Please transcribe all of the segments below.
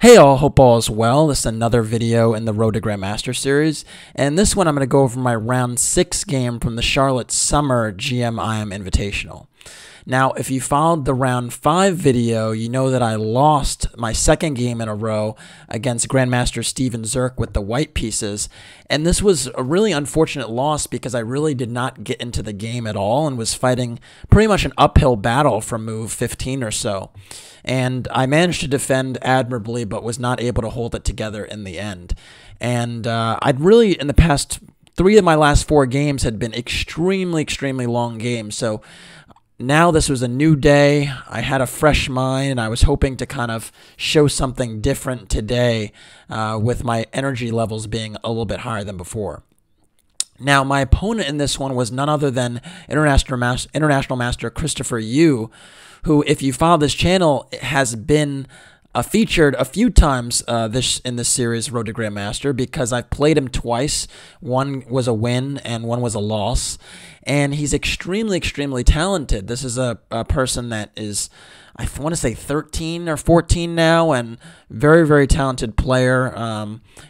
Hey all, hope all is well. This is another video in the Road to Grandmaster series, and this one I'm going to go over my round 6 game from the Charlotte Summer GM-IM Invitational. Now, if you followed the round 5 video, you know that I lost my second game in a row against Grandmaster Steven Zerk with the white pieces, and this was a really unfortunate loss because I really did not get into the game at all and was fighting pretty much an uphill battle from move 15 or so. And I managed to defend admirably, but was not able to hold it together in the end. And I'd really, in the past 3 of my last 4 games had been extremely long games. So now this was a new day. I had a fresh mind, and I was hoping to kind of show something different today with my energy levels being a little bit higher than before. Now, my opponent in this one was none other than International Master Christopher Yu, who, if you follow this channel, has been featured a few times in this series, Road to Grandmaster, because I've played him twice. One was a win and one was a loss. And he's extremely talented. This is a person that is, I want to say 13 or 14 now, and very talented player,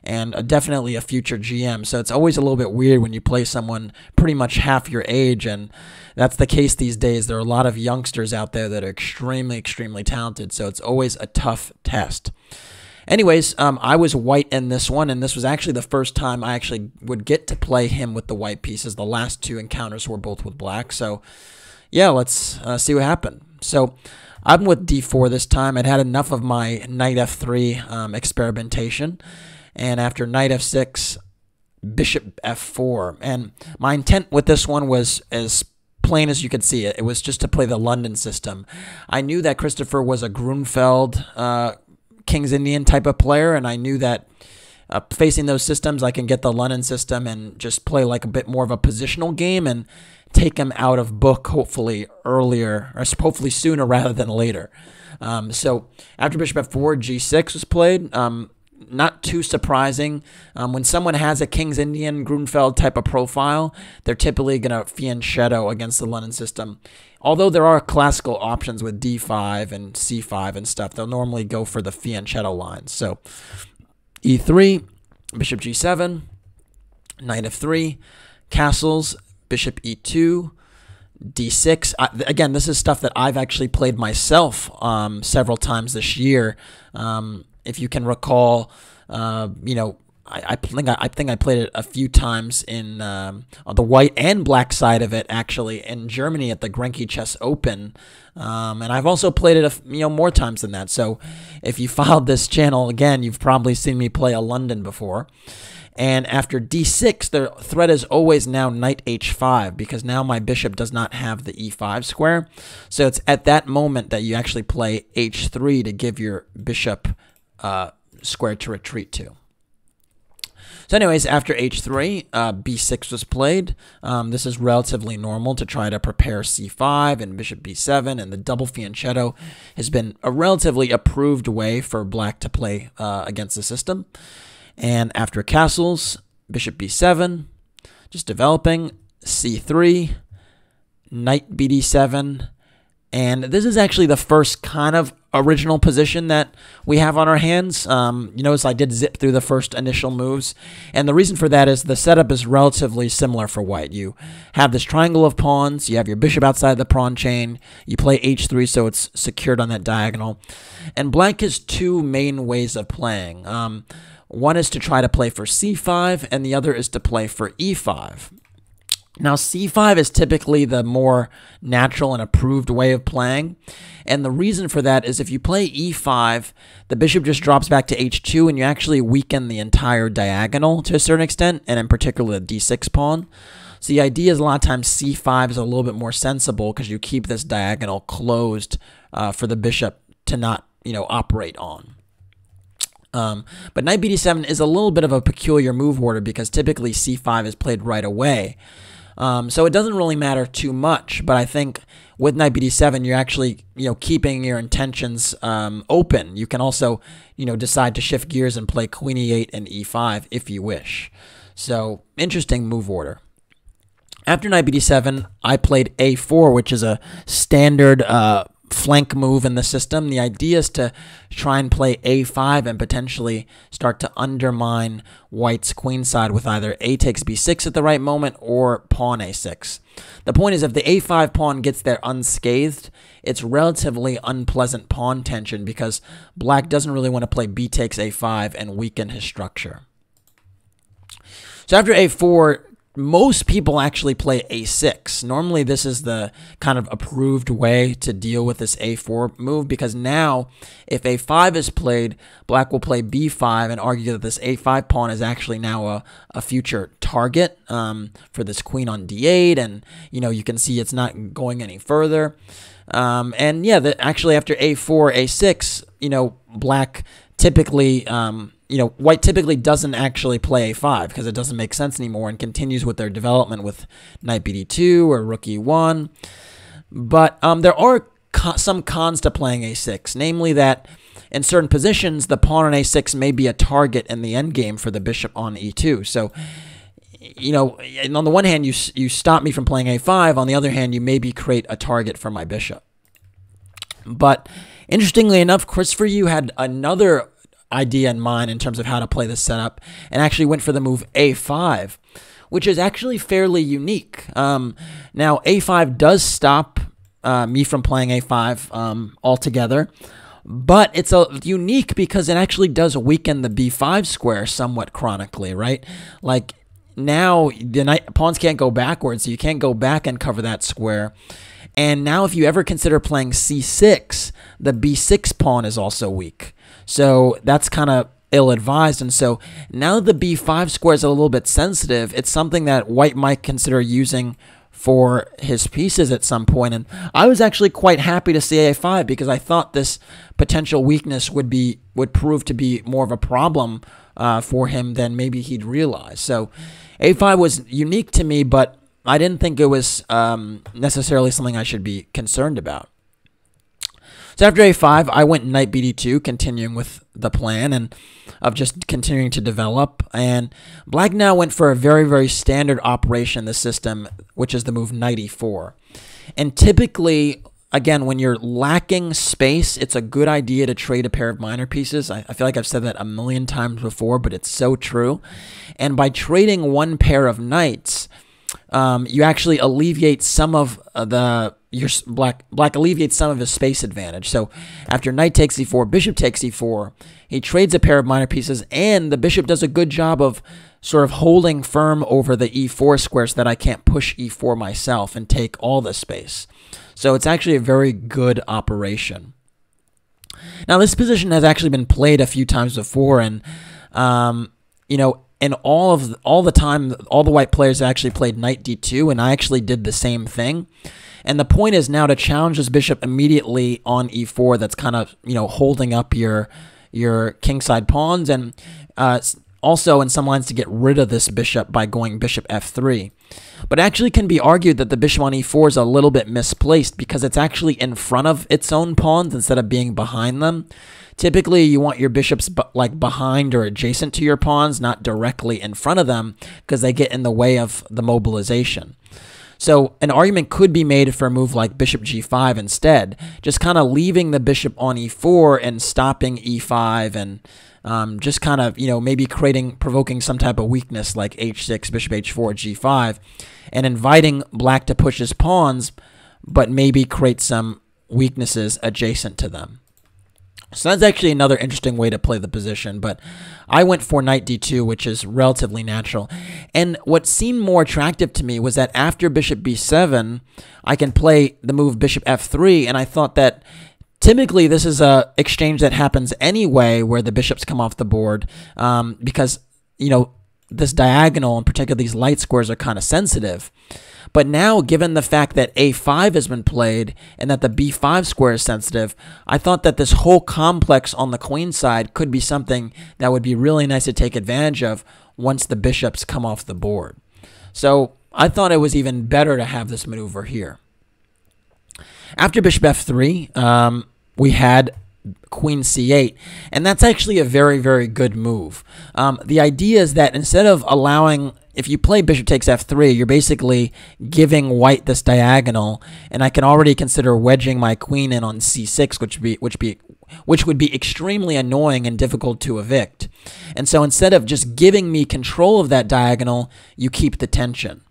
and definitely a future GM. So it's always a little bit weird when you play someone pretty much half your age, and that's the case these days. There are a lot of youngsters out there that are extremely talented, so it's always a tough test. Anyways, I was white in this one, and this was actually the first time I actually would get to play him with the white pieces. The last 2 encounters were both with black, so yeah, let's see what happened. So I'm with d4 this time. I'd had enough of my knight f3 experimentation, and after knight f6, bishop f4. And my intent with this one was as plain as you could see it. It was just to play the London system. I knew that Christopher was a Grunfeld King's Indian type of player, and I knew that facing those systems, I can get the London system and just play like a bit more of a positional game and take him out of book hopefully earlier, or hopefully sooner rather than later. So after bishop f4, g6 was played. Not too surprising. When someone has a King's Indian Grunfeld type of profile, they're typically going to fianchetto against the London system. Although there are classical options with d5 and c5 and stuff, they'll normally go for the fianchetto lines. So e3, bishop g7, knight f3, castles, bishop e2, d6. Again, this is stuff that I've actually played myself several times this year. If you can recall, you know, I think I played it a few times in on the white and black side of it, actually, in Germany at the Grenke Chess Open, and I've also played it more times than that. So if you followed this channel again, you've probably seen me play a London before. And after d6, the threat is always now knight h5, because now my bishop does not have the e5 square. So it's at that moment that you actually play h3 to give your bishop square to retreat to. So anyways, after h3, b6 was played. This is relatively normal to try to prepare c5 and bishop b7, and the double fianchetto has been a relatively approved way for black to play against the system. And after castles, bishop b7, just developing, c3, knight bd7, and this is actually the first kind of original position that we have on our hands. You notice I did zip through the first initial moves, and the reason for that is the setup is relatively similar for white. You have this triangle of pawns, you have your bishop outside the pawn chain, you play h3 so it's secured on that diagonal, and black has 2 main ways of playing. One is to try to play for c5, and the other is to play for e5. Now, c5 is typically the more natural and approved way of playing, and the reason for that is if you play e5, the bishop just drops back to h2, and you actually weaken the entire diagonal to a certain extent, and in particular the d6 pawn. So the idea is a lot of times c5 is a little bit more sensible because you keep this diagonal closed for the bishop to not, operate on. But knight bd7 is a little bit of a peculiar move order because typically c5 is played right away. So it doesn't really matter too much, but I think with knight bd7, you're actually, keeping your intentions open. You can also, decide to shift gears and play queen e8 and e5 if you wish. So interesting move order. After knight bd7, I played a4, which is a standard flank move in the system. The idea is to try and play a5 and potentially start to undermine white's queenside with either a takes b6 at the right moment or pawn a6. The point is, if the a5 pawn gets there unscathed, it's relatively unpleasant pawn tension because black doesn't really want to play b takes a5 and weaken his structure. So after a4, most people actually play a6. Normally, this is the kind of approved way to deal with this a4 move, because now, if a5 is played, black will play b5 and argue that this a5 pawn is actually now a future target for this queen on d8, and you can see it's not going any further. And yeah, actually after a4, a6, black typically white typically doesn't actually play a5 because it doesn't make sense anymore and continues with their development with knight bd2 or rook e1. But there are some cons to playing a6, namely that in certain positions, the pawn on a6 may be a target in the endgame for the bishop on e2. So, and on the one hand, you stop me from playing a5. On the other hand, you maybe create a target for my bishop. But interestingly enough, Christopher Yu had another idea in mind in terms of how to play this setup and actually went for the move a5, which is actually fairly unique. Now, a5 does stop me from playing a5 altogether, but it's unique because it actually does weaken the b5 square somewhat chronically, right? Like, now the pawns can't go backwards, so you can't go back and cover that square. And now if you ever consider playing c6, the b6 pawn is also weak. So that's kind of ill-advised. And so now the b5 square is a little bit sensitive. It's something that white might consider using for his pieces at some point. And I was actually quite happy to see a5 because I thought this potential weakness would prove to be more of a problem for him than maybe he'd realize. So a5 was unique to me, but I didn't think it was necessarily something I should be concerned about. So after a5, I went knight bd2, continuing with the plan and of just continuing to develop. And black now went for a very, very standard operation in the system, which is the move knight e4. And typically, again, when you're lacking space, it's a good idea to trade a pair of minor pieces. I feel like I've said that a million times before, but it's so true. And by trading one pair of knights, you actually alleviate some of black alleviates some of his space advantage. So after knight takes e4, bishop takes e4, he trades a pair of minor pieces, and the bishop does a good job of sort of holding firm over the e4 square so that I can't push e4 myself and take all the space. So it's actually a very good operation. Now this position has actually been played a few times before, and and all the time, all the white players actually played knight d2, and I actually did the same thing. And the point is now to challenge this bishop immediately on e4 that's kind of, holding up your kingside pawns, and also in some lines to get rid of this bishop by going bishop f3. But it actually can be argued that the bishop on e4 is a little bit misplaced because it's actually in front of its own pawns instead of being behind them. Typically, you want your bishops behind or adjacent to your pawns, not directly in front of them, because they get in the way of the mobilization. So an argument could be made for a move like bishop g5 instead, just kind of leaving the bishop on e4 and stopping e5 and just kind of, maybe provoking some type of weakness like h6, bishop h4, g5, and inviting black to push his pawns, but maybe create some weaknesses adjacent to them. So that's actually another interesting way to play the position, but I went for knight d2, which is relatively natural. And what seemed more attractive to me was that after bishop b7, I can play the move bishop f3, and I thought that typically this is a exchange that happens anyway where the bishops come off the board because, this diagonal, in particular these light squares, are kind of sensitive. But now, given the fact that a5 has been played and that the b5 square is sensitive, I thought that this whole complex on the queen side could be something that would be really nice to take advantage of once the bishops come off the board. So I thought it was even better to have this maneuver here. After bishop f3, we had queen c8, and that's actually a very, very good move. The idea is that instead of allowing, if you play bishop takes f3, you're basically giving white this diagonal, and I can already consider wedging my queen in on c6, which would be extremely annoying and difficult to evict. And so instead of just giving me control of that diagonal, you keep the tension.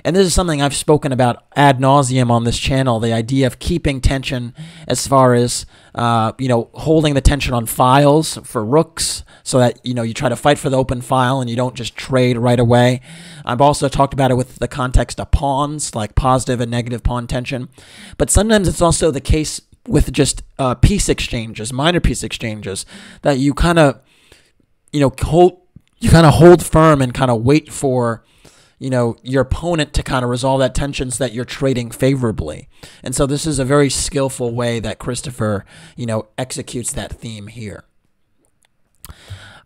And this is something I've spoken about ad nauseum on this channel, the idea of keeping tension as far as, holding the tension on files for rooks so that, you try to fight for the open file and you don't just trade right away. I've also talked about it with the context of pawns, like positive and negative pawn tension. But sometimes it's also the case with just piece exchanges, minor piece exchanges, that you kind of, hold firm and kind of wait for your opponent to kind of resolve that tension so that you're trading favorably. And so this is a very skillful way that Christopher, executes that theme here.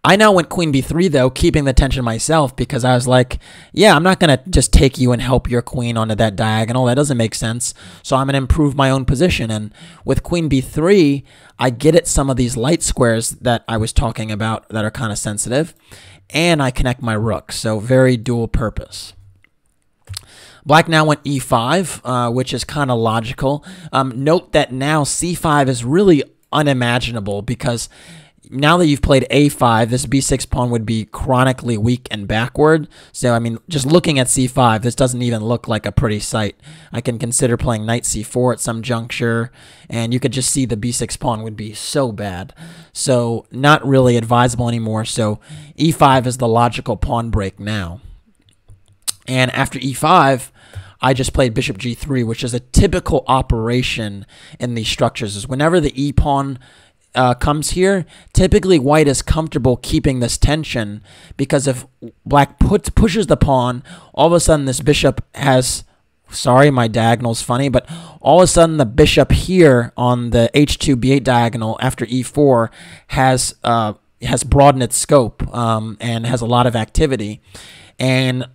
I now went queen b3, though, keeping the tension myself, because I was like, yeah, I'm not going to just take you and help your queen onto that diagonal. That doesn't make sense. So I'm going to improve my own position. And with queen b3, I get at some of these light squares that I was talking about that are kind of sensitive, and I connect my rook. So very dual purpose. Black now went e5, which is kind of logical. Note that now c5 is really unimaginable, because now that you've played a5, this b6 pawn would be chronically weak and backward. So, I mean, just looking at c5, this doesn't even look like a pretty sight. I can consider playing knight c4 at some juncture, and you could just see the b6 pawn would be so bad. So, not really advisable anymore. So, e5 is the logical pawn break now. And after e5, I just played bishop g3, which is a typical operation in these structures. Is whenever the e pawn comes here, typically white is comfortable keeping this tension, because if black pushes the pawn, all of a sudden this bishop has, sorry, my diagonal's funny, but all of a sudden the bishop here on the h2 b8 diagonal after e4 has broadened its scope and has a lot of activity. And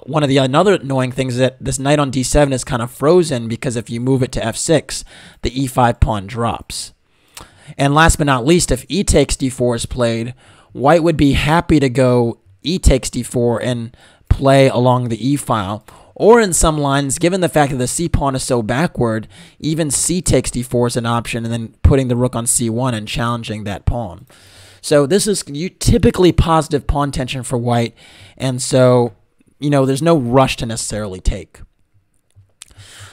one of the another annoying things is that this knight on d7 is kind of frozen, because if you move it to f6, the e5 pawn drops. And last but not least, if e takes d4 is played, white would be happy to go e takes d4 and play along the e file. Or in some lines, given the fact that the c pawn is so backward, even c takes d4 is an option, and then putting the rook on c1 and challenging that pawn. So this is typically positive pawn tension for white, and so there's no rush to necessarily take.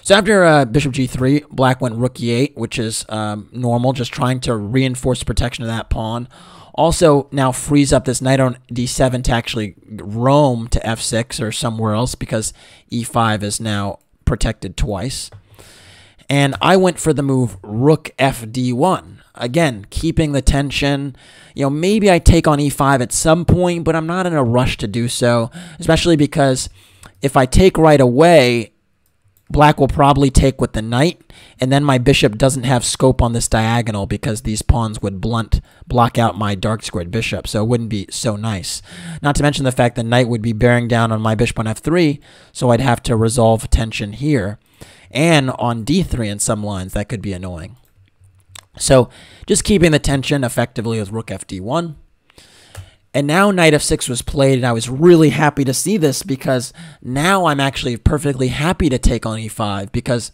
So after bishop g3, black went rook e8, which is normal, just trying to reinforce protection of that pawn. Also now frees up this knight on d7 to actually roam to f6 or somewhere else, because e5 is now protected twice. And I went for the move rook fd1. Again, keeping the tension. Maybe I take on e5 at some point, but I'm not in a rush to do so, especially because if I take right away, black will probably take with the knight, and then my bishop doesn't have scope on this diagonal, because these pawns would block out my dark squared bishop, so it wouldn't be so nice. Not to mention the fact that knight would be bearing down on my bishop on f3, so I'd have to resolve tension here. And on d3 in some lines, that could be annoying. So just keeping the tension effectively with rook fd1. And now knight f6 was played, and I was really happy to see this, because now I'm actually perfectly happy to take on e5, because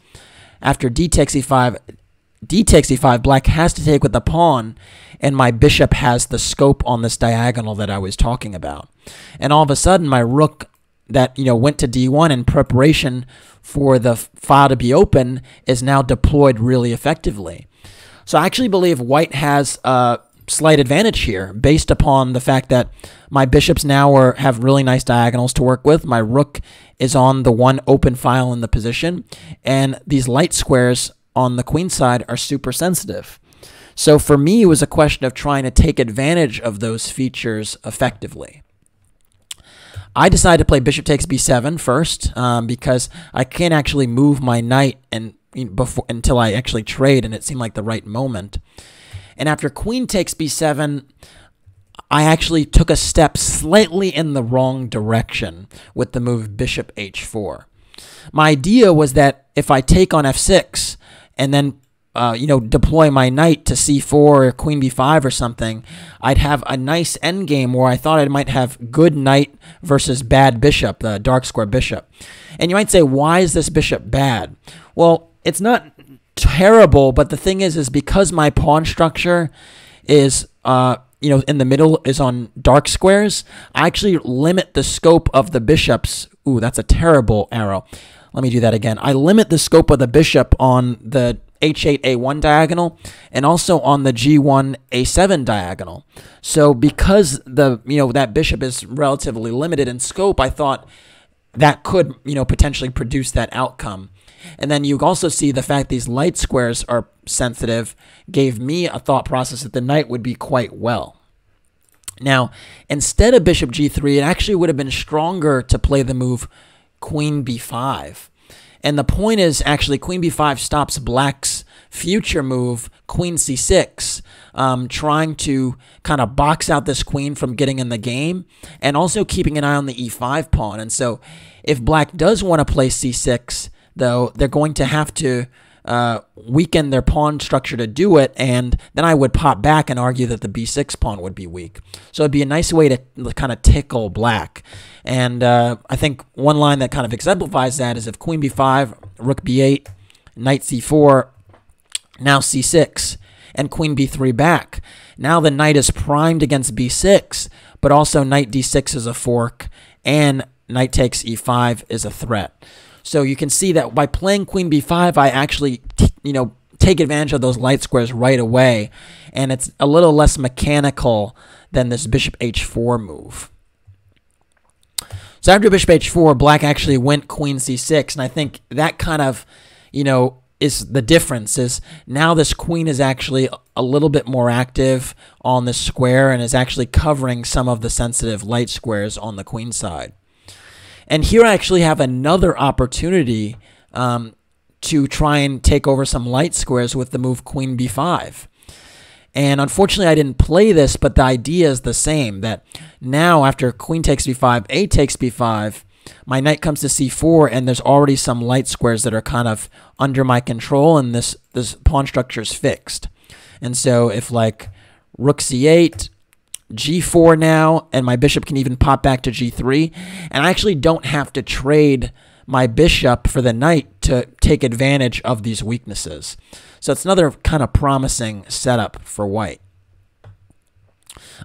after d takes e5, black has to take with the pawn, and my bishop has the scope on this diagonal that I was talking about. And all of a sudden, my rook that went to d1 in preparation for the file to be open is now deployed really effectively. So I actually believe white has slight advantage here, based upon the fact that my bishops now have really nice diagonals to work with. My rook is on the one open file in the position, and these light squares on the queen side are super sensitive. So for me, it was a question of trying to take advantage of those features effectively. I decided to play bishop takes b7 first, because I can't actually move my knight until I actually trade, and it seemed like the right moment. And after queen takes b7, I actually took a step slightly in the wrong direction with the move bishop h4. My idea was that if I take on f6 and then deploy my knight to c4 or queen b5 or something, I'd have a nice endgame where I thought I might have good knight versus bad bishop, the dark square bishop. And you might say, why is this bishop bad? Well, it's not terrible, but the thing is because my pawn structure is, in the middle is on dark squares, I actually limit the scope of the bishops. Ooh, that's a terrible arrow. Let me do that again. I limit the scope of the bishop on the h8, a1 diagonal, and also on the g1, a7 diagonal. So because that bishop is relatively limited in scope, I thought that could, potentially produce that outcome. And then you also see the fact these light squares are sensitive gave me a thought process that the knight would be quite well. Now, instead of bishop g3, it actually would have been stronger to play the move queen b5. And the point is, actually, queen b5 stops black's future move, queen c6, trying to kind of box out this queen from getting in the game, and also keeping an eye on the e5 pawn. And so if black does want to play c6, though, they're going to have to weaken their pawn structure to do it, and then I would pop back and argue that the b6 pawn would be weak. So it'd be a nice way to kind of tickle black. And I think one line that kind of exemplifies that is if queen b5, rook b8, knight c4, now c6, and queen b3 back. Now the knight is primed against b6, but also knight d6 is a fork, and knight takes e5 is a threat. So you can see that by playing queen b5, I actually, take advantage of those light squares right away, and it's a little less mechanical than this bishop h4 move. So after bishop h4, black actually went queen c6, and I think that kind of, is the difference. Is now this queen is actually a little bit more active on this square and is actually covering some of the sensitive light squares on the queen side. And here I actually have another opportunity to try and take over some light squares with the move queen b5. And unfortunately, I didn't play this, but the idea is the same, that now after queen takes b5, a takes b5, my knight comes to c4, and there's already some light squares that are kind of under my control, and this pawn structure is fixed. And so if like rook c8, g4 now, and my bishop can even pop back to g3, and I actually don't have to trade my bishop for the knight to take advantage of these weaknesses. So it's another kind of promising setup for white.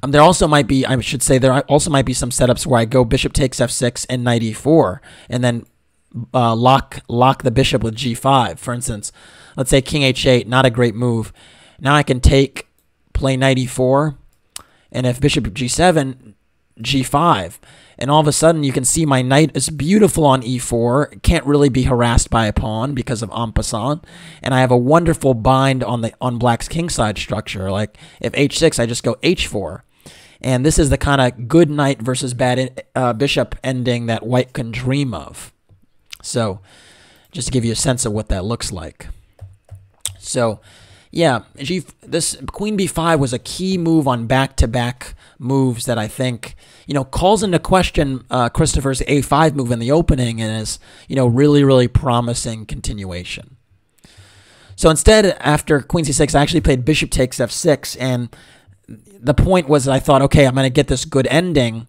There also might be, I should say, there also might be some setups where I go bishop takes f6 and knight e4, and then lock the bishop with g5. For instance, let's say king h8, not a great move. Now I can play knight e4, and if bishop g7, g5. And all of a sudden, you can see my knight is beautiful on e4. Can't really be harassed by a pawn because of en passant. And I have a wonderful bind on black's kingside structure. Like if h6, I just go h4. And this is the kind of good knight versus bad bishop ending that white can dream of. So just to give you a sense of what that looks like. So yeah, this queen b5 was a key move on back-to-back moves that I think, calls into question Christopher's a5 move in the opening and is, really, really promising continuation. So instead, after queen c6, I actually played bishop takes f6, and the point was that I thought, okay, I'm going to get this good ending,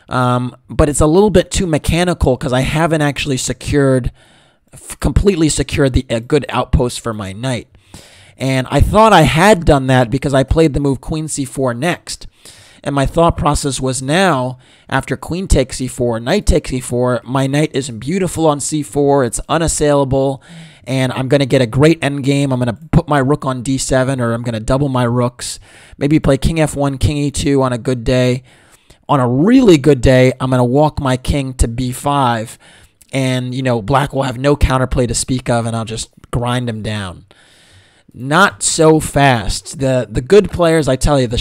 but it's a little bit too mechanical because I haven't actually completely secured a good outpost for my knight. And I thought I had done that because I played the move queen c4 next. And my thought process was now, after queen takes e4, knight takes e4, my knight is beautiful on c4, it's unassailable, and I'm going to get a great endgame. I'm going to put my rook on d7, or I'm going to double my rooks. Maybe play king f1, king e2 on a good day. On a really good day, I'm going to walk my king to b5, and, black will have no counterplay to speak of, and I'll just grind him down. Not so fast. The good players, I tell you, the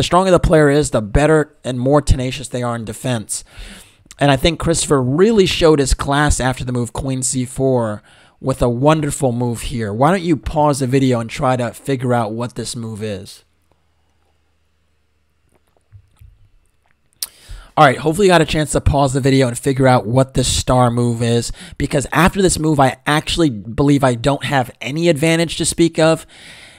stronger the player is, the better and more tenacious they are in defense. And I think Christopher really showed his class after the move queen c4 with a wonderful move here. Why don't you pause the video and try to figure out what this move is? All right, hopefully you got a chance to pause the video and figure out what this star move is, because after this move, I actually believe I don't have any advantage to speak of.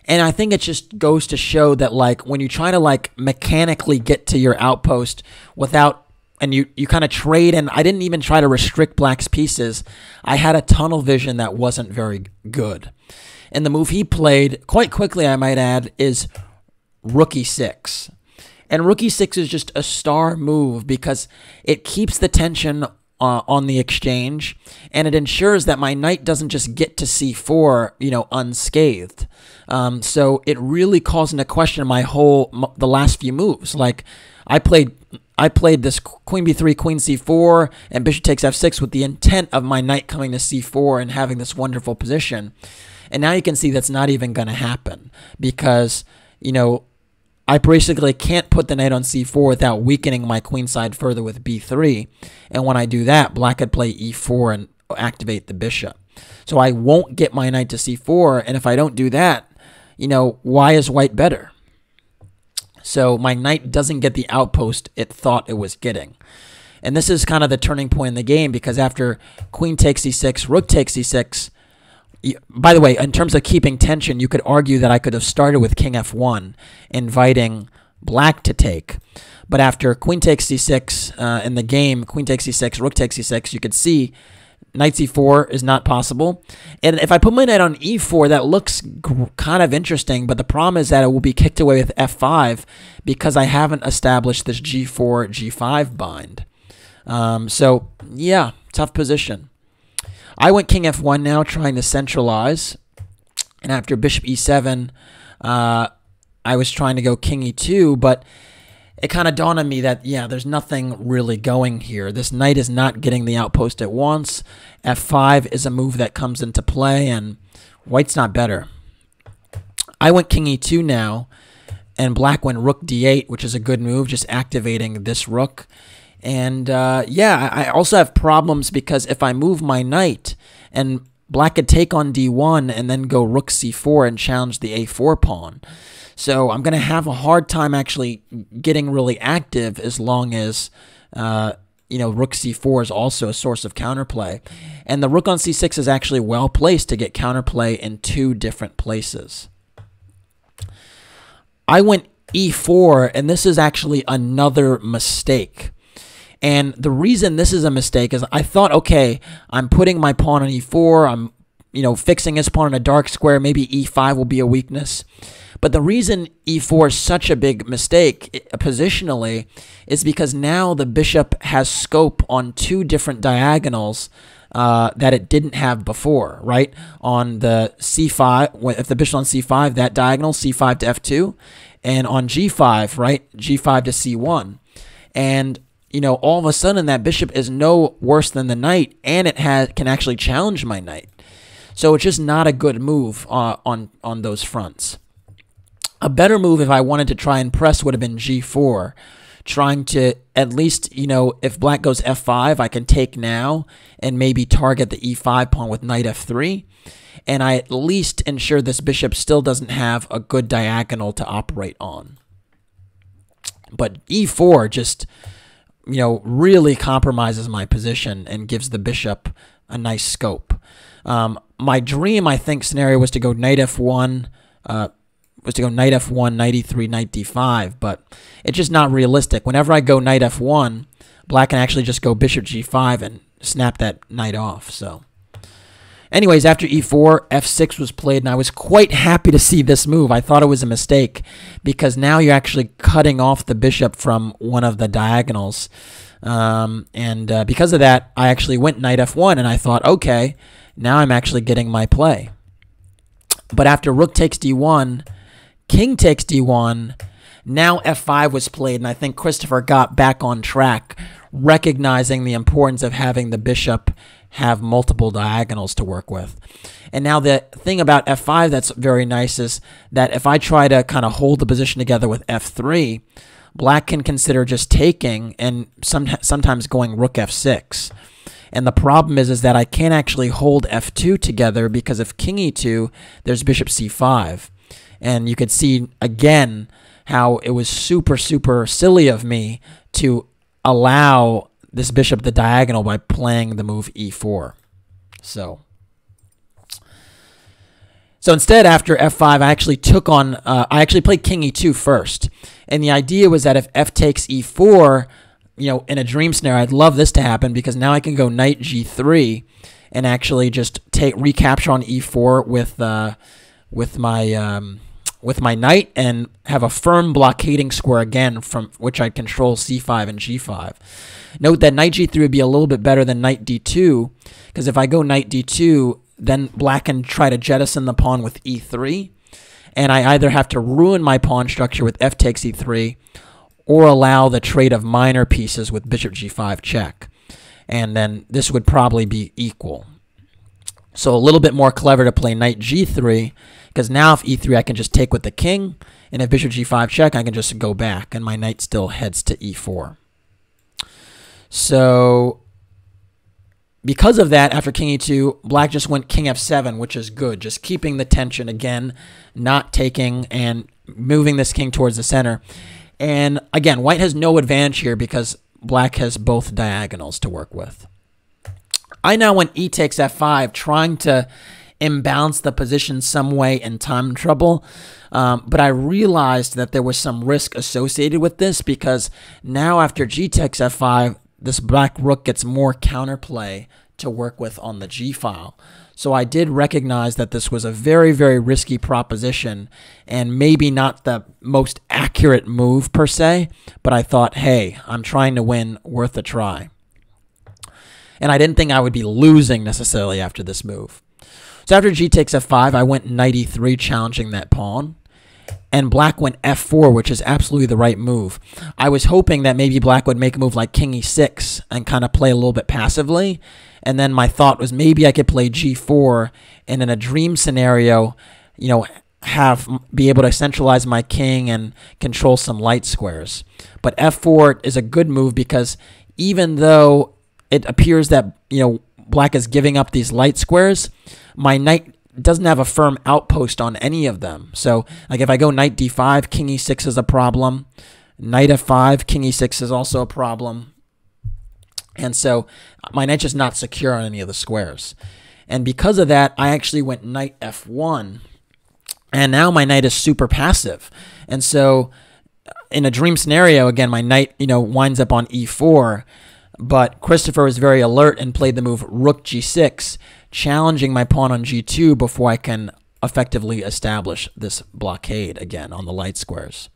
And I think it just goes to show that, like, when you try to, like, mechanically get to your outpost without, and you kind of trade, and I didn't even try to restrict Black's pieces, I had a tunnel vision that wasn't very good. And the move he played, quite quickly I might add, is Rook E6. And Rook E6 is just a star move because it keeps the tension on the exchange, and it ensures that my knight doesn't just get to C4, you know, unscathed. So it really calls into question the last few moves. Like, I played this Queen B3, Queen C4, and Bishop takes F6 with the intent of my knight coming to C4 and having this wonderful position. And now you can see that's not even going to happen because, you know, I basically can't put the knight on C4 without weakening my queenside further with B3. And when I do that, Black could play E4 and activate the bishop. So I won't get my knight to C4, and if I don't do that, you know, why is white better? So my knight doesn't get the outpost it thought it was getting. And this is kind of the turning point in the game, because after queen takes E6, rook takes E6, by the way, in terms of keeping tension, you could argue that I could have started with king f1, inviting Black to take. But after queen takes c6 in the game, queen takes c6, rook takes c6, you could see knight c4 is not possible. And if I put my knight on e4, that looks kind of interesting, but the problem is that it will be kicked away with f5 because I haven't established this g4, g5 bind. So, yeah, tough position. I went king f1 now, trying to centralize. And after bishop e7, I was trying to go king e2, but it kind of dawned on me that, yeah, there's nothing really going here. This knight is not getting the outpost it wants. f5 is a move that comes into play, and white's not better. I went king e2 now, and Black went rook d8, which is a good move, just activating this rook. And, yeah, I also have problems because if I move my knight, and Black could take on d1 and then go rook c4 and challenge the a4 pawn. So I'm going to have a hard time actually getting really active as long as, you know, rook c4 is also a source of counterplay. And the rook on c6 is actually well placed to get counterplay in two different places. I went e4, and this is actually another mistake. And the reason this is a mistake is I thought, okay, I'm putting my pawn on e4, I'm, you know, fixing his pawn in a dark square, maybe e5 will be a weakness. But the reason e4 is such a big mistake positionally is because now the bishop has scope on two different diagonals that it didn't have before, right? On the c5, if the bishop on c5, that diagonal, c5 to f2, and on g5, right, g5 to c1. And you know, all of a sudden that bishop is no worse than the knight, and it can actually challenge my knight. So it's just not a good move on those fronts. A better move, if I wanted to try and press, would have been g4, trying to at least, you know, if Black goes f5, I can take now and maybe target the e5 pawn with knight f3, and I at least ensure this bishop still doesn't have a good diagonal to operate on. But e4 just, you know, really compromises my position and gives the bishop a nice scope. My dream, I think, scenario was to go knight f1, knight e3, knight d5, but it's just not realistic. Whenever I go knight f1, Black can actually just go bishop g5 and snap that knight off. So, anyways, after e4, f6 was played, and I was quite happy to see this move. I thought it was a mistake because now you're actually cutting off the bishop from one of the diagonals. Because of that, I actually went knight f1, and I thought, okay, now I'm actually getting my play. But after rook takes d1, king takes d1, now f5 was played, and I think Christopher got back on track, recognizing the importance of having the bishop have multiple diagonals to work with. And now the thing about f5 that's very nice is that if I try to kind of hold the position together with f3, Black can consider just taking and sometimes going rook f6. And the problem is that I can't actually hold f2 together because if king e2, there's bishop c5. And you could see, again, how it was super, super silly of me to allow this bishop the diagonal by playing the move e4. So instead, after f5, I actually took on, I actually played king e2 first. And the idea was that if f takes e4, you know, in a dream scenario, I'd love this to happen because now I can go knight g3 and actually just recapture on e4 with my knight and have a firm blockading square again from which I'd control c5 and g5. Note that knight g3 would be a little bit better than knight d2 because if I go knight d2, then black can try to jettison the pawn with e3, and I either have to ruin my pawn structure with f takes e3 or allow the trade of minor pieces with bishop g5 check. And then this would probably be equal. So a little bit more clever to play knight g3, because now if e3 I can just take with the king, and if bishop g5 check I can just go back, and my knight still heads to e4. So because of that, after king e2, black just went king f7, which is good, just keeping the tension again, not taking and moving this king towards the center. And again, white has no advantage here because black has both diagonals to work with. I now went e takes f5, trying to imbalance the position some way in time trouble, but I realized that there was some risk associated with this because now after g takes f5, this black rook gets more counterplay to work with on the g file. So I did recognize that this was a very, very risky proposition and maybe not the most accurate move per se, but I thought, hey, I'm trying to win, worth a try. And I didn't think I would be losing necessarily after this move. So after g takes f5, I went knight e3 challenging that pawn. And black went f4, which is absolutely the right move. I was hoping that maybe black would make a move like king e6 and kind of play a little bit passively. And then my thought was maybe I could play g4 and in a dream scenario, you know, be able to centralize my king and control some light squares. But f4 is a good move because even though it appears that, you know, black is giving up these light squares, my knight doesn't have a firm outpost on any of them. So like if I go knight d5, king e6 is a problem. Knight f5, king e6 is also a problem. And so my knight's just not secure on any of the squares. And because of that, I actually went knight f1. And now my knight is super passive. And so in a dream scenario, again, my knight, you know, winds up on e4. But Christopher was very alert and played the move rook g6, challenging my pawn on g2 before I can effectively establish this blockade again on the light squares.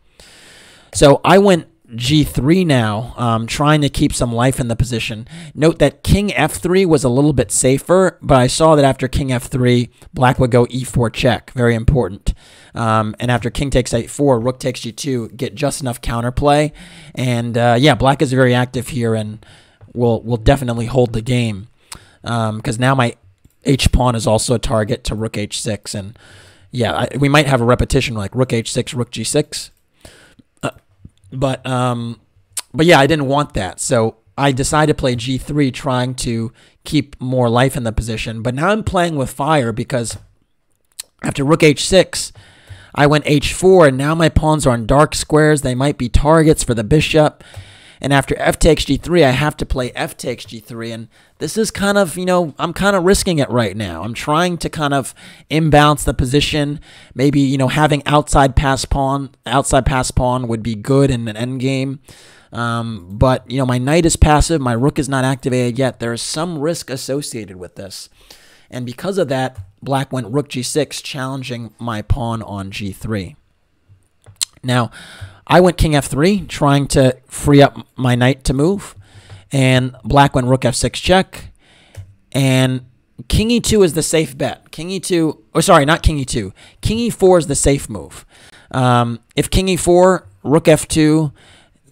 So I went g3 now, trying to keep some life in the position. Note that king f3 was a little bit safer, but I saw that after king f3, black would go e4 check, very important. And after king takes a4, rook takes g2, get just enough counterplay. And yeah, black is very active here and will definitely hold the game. Because now my h-pawn is also a target to rook h6. And yeah, we might have a repetition like rook h6, rook g6. But yeah, I didn't want that. So I decided to play g3, trying to keep more life in the position. But now I'm playing with fire because after rook h6, I went h4, and now my pawns are on dark squares. They might be targets for the bishop. And after f takes g3, I have to play f takes g3. And this is kind of, you know, I'm kind of risking it right now. I'm trying to kind of imbalance the position. Maybe, you know, having outside pass pawn would be good in an endgame. But, you know, my knight is passive. My rook is not activated yet. There is some risk associated with this. And because of that, black went rook g6, challenging my pawn on g3. Now, I went king f3, trying to free up my knight to move. And black went rook f6 check. And king e2 is the safe bet. King e2, or sorry, not king e2. King e4 is the safe move. If king e4, rook f2,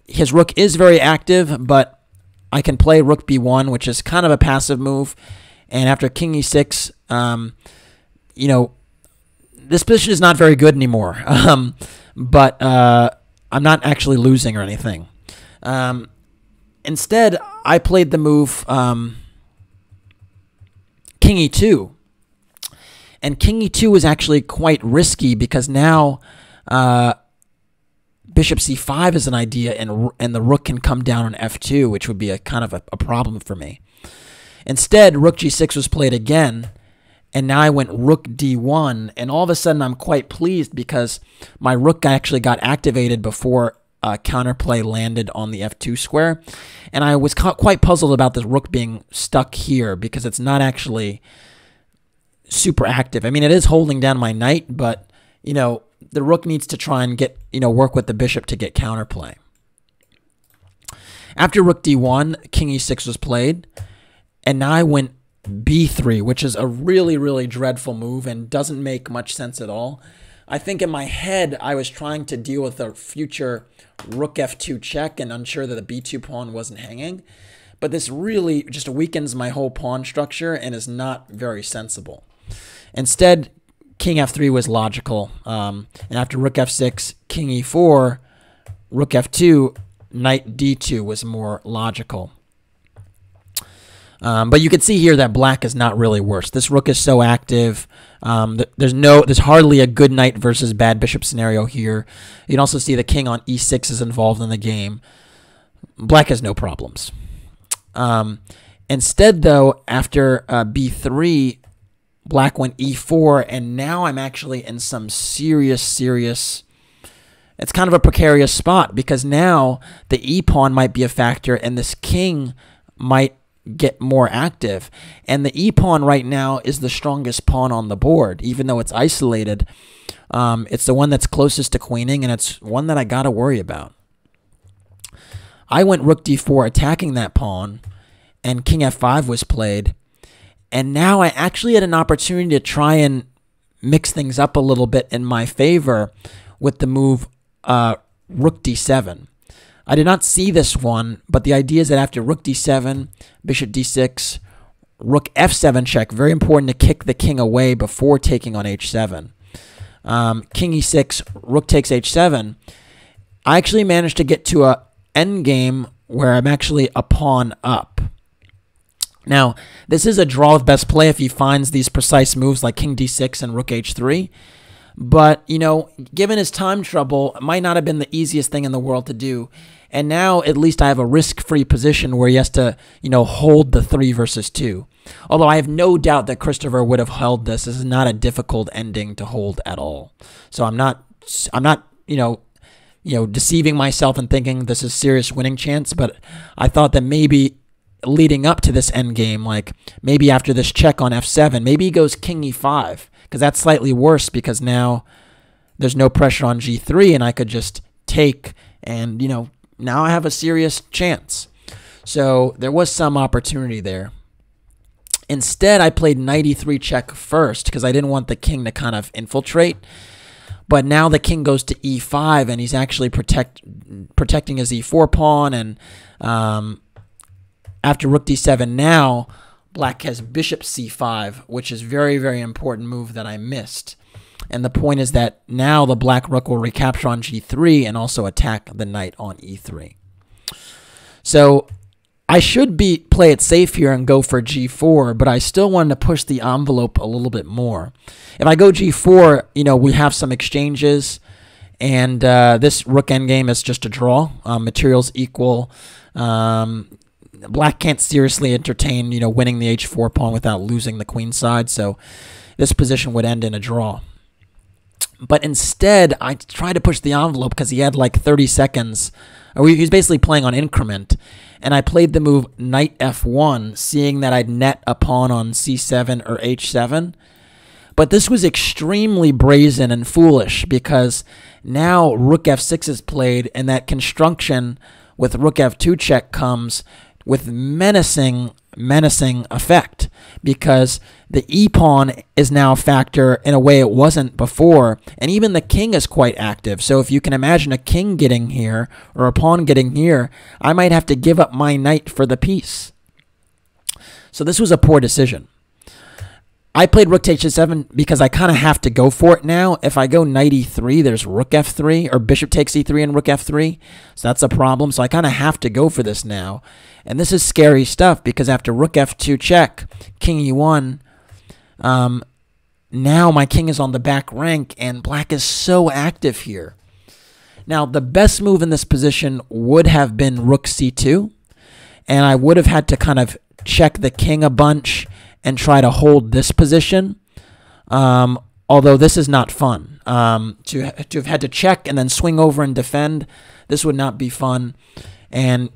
his rook is very active, but I can play rook b1, which is kind of a passive move. And after king e6, you know, this position is not very good anymore. But I'm not actually losing or anything. Instead, I played the move king e2. And king e2 is actually quite risky because now bishop c5 is an idea, and the rook can come down on f2, which would be a kind of a problem for me. Instead, rook g6 was played again, and now I went rook d1, and all of a sudden I'm quite pleased because my rook actually got activated before counterplay landed on the f2 square, and I was quite puzzled about this rook being stuck here because it's not actually super active. I mean, it is holding down my knight, but, you know, the rook needs to try and get, you know, work with the bishop to get counterplay. After rook d1, king e6 was played, and now I went b3, which is a really, really dreadful move and doesn't make much sense at all. I think in my head, I was trying to deal with a future rook f2 check and unsure that the b2 pawn wasn't hanging. But this really just weakens my whole pawn structure and is not very sensible. Instead, king f3 was logical. And after rook f6, king e4, rook f2, knight d2 was more logical. But you can see here that black is not really worse. This rook is so active. There's hardly a good knight versus bad bishop scenario here. You can also see the king on e6 is involved in the game. Black has no problems. Instead, though, after b3, black went e4, and now I'm actually in some serious, it's kind of a precarious spot because now the e-pawn might be a factor and this king might get more active. And the e-pawn right now is the strongest pawn on the board, even though it's isolated. It's the one that's closest to queening, and it's one that I got to worry about. I went rook d4 attacking that pawn, and king f5 was played. And now I actually had an opportunity to try and mix things up a little bit in my favor with the move rook d7. I did not see this one, but the idea is that after rook d7, bishop d6, rook f7 check, very important to kick the king away before taking on h7. King e6, rook takes h7. I actually managed to get to a endgame where I'm actually a pawn up. Now, this is a draw of best play if he finds these precise moves like king d6 and rook h3. But, you know, given his time trouble, it might not have been the easiest thing in the world to do. And now, at least I have a risk-free position where he has to, you know, hold the 3 versus 2. Although I have no doubt that Christopher would have held this. This is not a difficult ending to hold at all. So I'm not, you know, deceiving myself and thinking this is serious winning chance. But I thought that maybe leading up to this endgame, like maybe after this check on f7, maybe he goes king e5. Because that's slightly worse because now there's no pressure on g3 and I could just take and, you know, now I have a serious chance. So there was some opportunity there. Instead, I played knight e3 check first because I didn't want the king to kind of infiltrate. But now the king goes to e5 and he's actually protecting his e4 pawn. And after rook d7 now, black has bishop c5, which is very, very important move that I missed. And the point is that now the black rook will recapture on g3 and also attack the knight on e3. So I should play it safe here and go for g4, but I still wanted to push the envelope a little bit more. If I go g4, you know, we have some exchanges, and this rook endgame is just a draw. Materials equal. Black can't seriously entertain, you know, winning the h4 pawn without losing the queen side, so this position would end in a draw. But instead, I tried to push the envelope because he had like 30 seconds. Or he was basically playing on increment, and I played the move knight f1, seeing that I'd net a pawn on c7 or h7. But this was extremely brazen and foolish because now rook f6 is played, and that construction with rook f2 check comes with menacing effect because the e-pawn is now a factor in a way it wasn't before, and even the king is quite active. So if you can imagine a king getting here or a pawn getting here, I might have to give up my knight for the piece. So this was a poor decision. I played rook takes h7 because I kind of have to go for it now. If I go knight e3, there's rook f3, or bishop takes e3 and rook f3. So that's a problem. So I kind of have to go for this now. And this is scary stuff because after rook f2 check, king e1, now my king is on the back rank and black is so active here. Now, the best move in this position would have been rook c2, and I would have had to kind of check the king a bunch and try to hold this position, although this is not fun. To have had to check and then swing over and defend, this would not be fun. And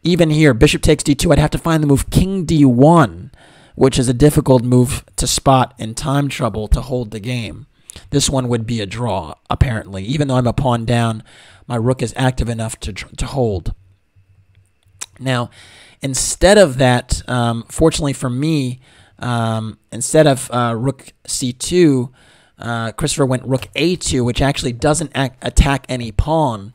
even here, bishop takes d2, I'd have to find the move king d1, which is a difficult move to spot in time trouble to hold the game. This one would be a draw, apparently. Even though I'm a pawn down, my rook is active enough to hold. Now, instead of that, fortunately for me, instead of rook c2, Christopher went rook a2, which actually doesn't attack any pawn.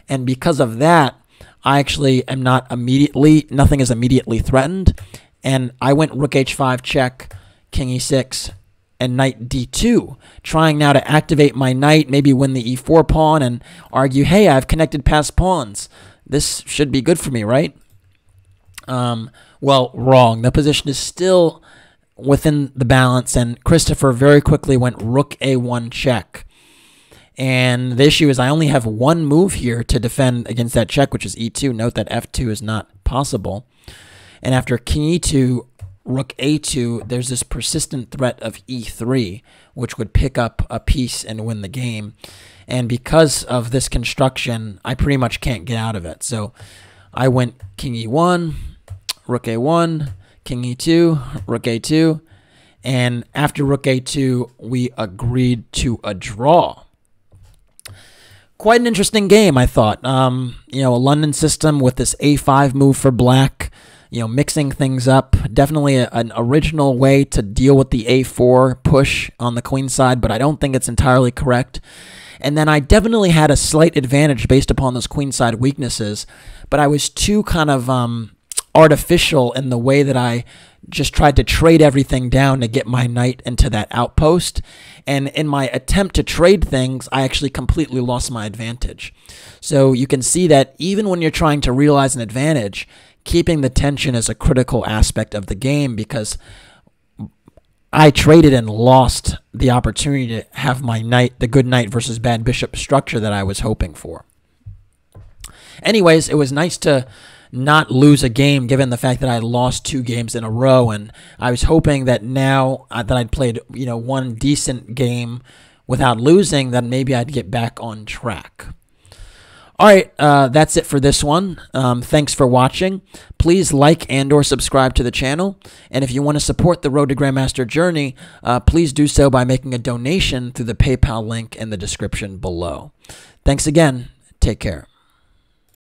And because of that, I actually am not immediately, nothing is immediately threatened. And I went rook h5 check, king e6, and knight d2, trying now to activate my knight, maybe win the e4 pawn, and argue, hey, I've connected past pawns. This should be good for me, right? Well, wrong. The position is still within the balance, and Christopher very quickly went rook a1 check. And the issue is I only have one move here to defend against that check, which is e2. Note that f2 is not possible. And after king e2, rook a2, there's this persistent threat of e3, which would pick up a piece and win the game. And because of this construction, I pretty much can't get out of it. So I went king e1, rook a1, king e2, rook a2, and after rook a2, we agreed to a draw. Quite an interesting game, I thought. You know, a London system with this a5 move for black, you know, mixing things up. Definitely an original way to deal with the a4 push on the queen side, but I don't think it's entirely correct. And then I definitely had a slight advantage based upon those queenside weaknesses, but I was too kind of artificial in the way that I just tried to trade everything down to get my knight into that outpost. And in my attempt to trade things, I actually completely lost my advantage. So you can see that even when you're trying to realize an advantage, keeping the tension is a critical aspect of the game, because I traded and lost the opportunity to have my knight, the good knight versus bad bishop structure that I was hoping for. Anyways, it was nice to not lose a game given the fact that I lost 2 games in a row, and I was hoping that now that I'd played, you know, one decent game without losing, that maybe I'd get back on track. All right, that's it for this one. Thanks for watching. Please like and or subscribe to the channel. And if you want to support the Road to Grandmaster journey, please do so by making a donation through the PayPal link in the description below. Thanks again. Take care.